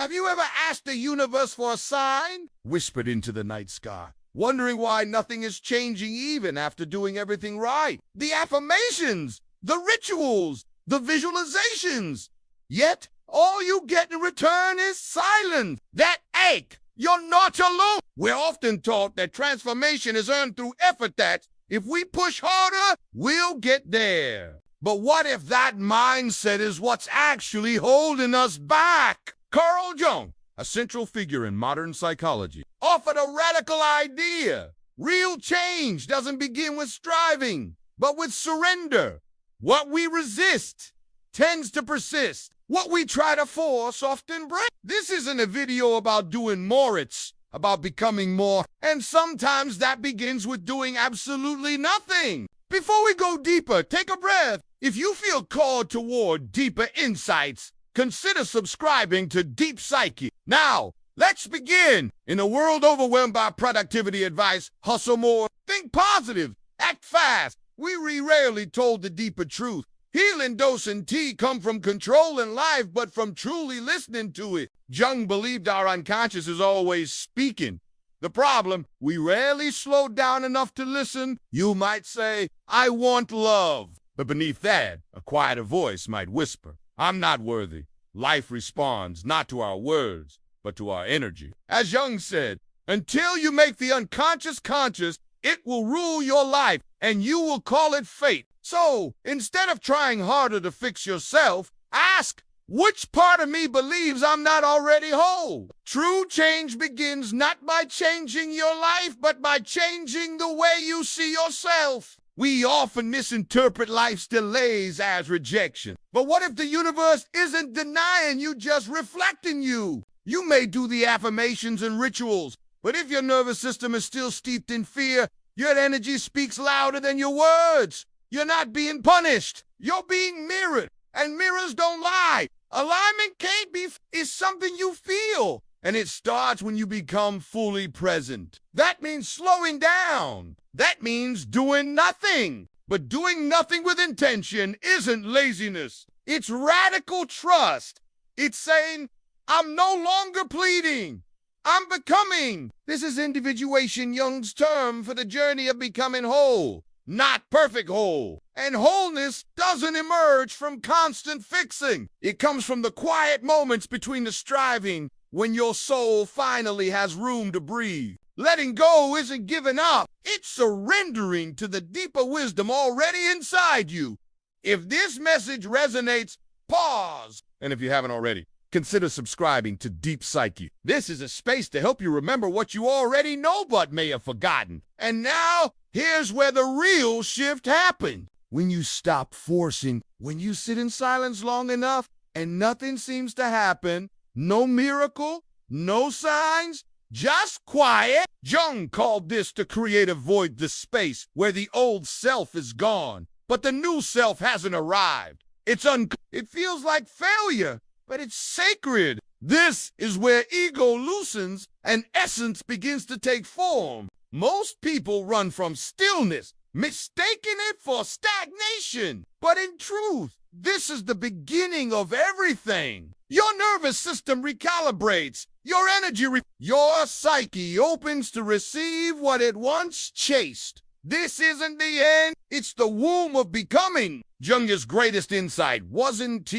Have you ever asked the universe for a sign? Whispered into the night sky, wondering why nothing is changing even after doing everything right. The affirmations, the rituals, the visualizations. Yet, all you get in return is silence. That ache. You're not alone. We're often taught that transformation is earned through effort, that if we push harder, we'll get there. But what if that mindset is what's actually holding us back? Carl Jung, a central figure in modern psychology, offered a radical idea. Real change doesn't begin with striving, but with surrender. What we resist tends to persist. What we try to force often breaks. This isn't a video about doing more, it's about becoming more. And sometimes that begins with doing absolutely nothing. Before we go deeper, take a breath. If you feel called toward deeper insights, consider subscribing to Deep Psyche. Now, let's begin. In a world overwhelmed by productivity advice, hustle more, think positive, act fast, we rarely told the deeper truth. Healing dose and tea come from controlling life, but from truly listening to it. Jung believed our unconscious is always speaking. The problem, we rarely slow down enough to listen. You might say, I want love. But beneath that, a quieter voice might whisper, I'm not worthy. Life responds not to our words, but to our energy. As Jung said, until you make the unconscious conscious, it will rule your life, and you will call it fate. So, instead of trying harder to fix yourself, ask, which part of me believes I'm not already whole? True change begins not by changing your life, but by changing the way you see yourself. We often misinterpret life's delays as rejection. But what if the universe isn't denying you, just reflecting you? You may do the affirmations and rituals, but if your nervous system is still steeped in fear, your energy speaks louder than your words. You're not being punished. You're being mirrored. And mirrors don't lie. Alignment can't be is something you feel. And it starts when you become fully present. That means slowing down. That means doing nothing. But doing nothing with intention isn't laziness. It's radical trust. It's saying, I'm no longer pleading. I'm becoming. This is individuation, Jung's term for the journey of becoming whole. Not perfect whole. And wholeness doesn't emerge from constant fixing. It comes from the quiet moments between the striving, when your soul finally has room to breathe. Letting go isn't giving up. It's surrendering to the deeper wisdom already inside you. If this message resonates, pause. And if you haven't already, consider subscribing to Deep Psyche. This is a space to help you remember what you already know but may have forgotten. And now, here's where the real shift happens. When you stop forcing, when you sit in silence long enough and nothing seems to happen, no miracle, no signs, just quiet. Jung called this the creative void, the space where the old self is gone, but the new self hasn't arrived. It feels like failure, but it's sacred. This is where ego loosens and essence begins to take form. Most people run from stillness, mistaking it for stagnation. But in truth, this is the beginning of everything. Your nervous system recalibrates. Your energy, your psyche opens to receive what it once chased. This isn't the end. It's the womb of becoming. Jung's greatest insight wasn't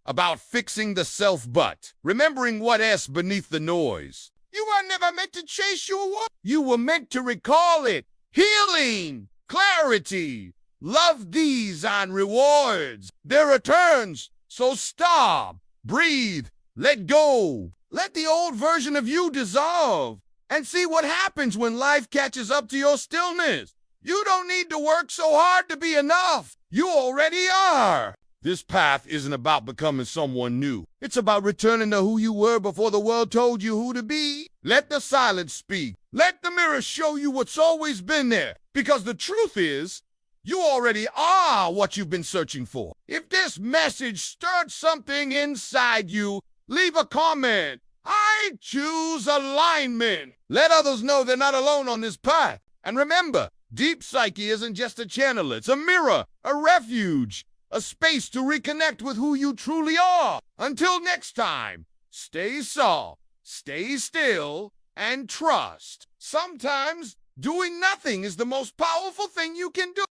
about fixing the self, but remembering what's beneath the noise. You were never meant to chase your work. You were meant to recall it. Healing, clarity, love, these and rewards. Their returns. So stop, breathe, let go. Let the old version of you dissolve and see what happens when life catches up to your stillness. You don't need to work so hard to be enough. You already are. This path isn't about becoming someone new. It's about returning to who you were before the world told you who to be. Let the silence speak. Let the mirror show you what's always been there. Because the truth is, you already are what you've been searching for. If this message stirred something inside you, leave a comment. I choose alignment. Let others know they're not alone on this path. And remember, Deep Psyche isn't just a channel. It's a mirror, a refuge, a space to reconnect with who you truly are. Until next time, stay soft, stay still, and trust. Sometimes doing nothing is the most powerful thing you can do.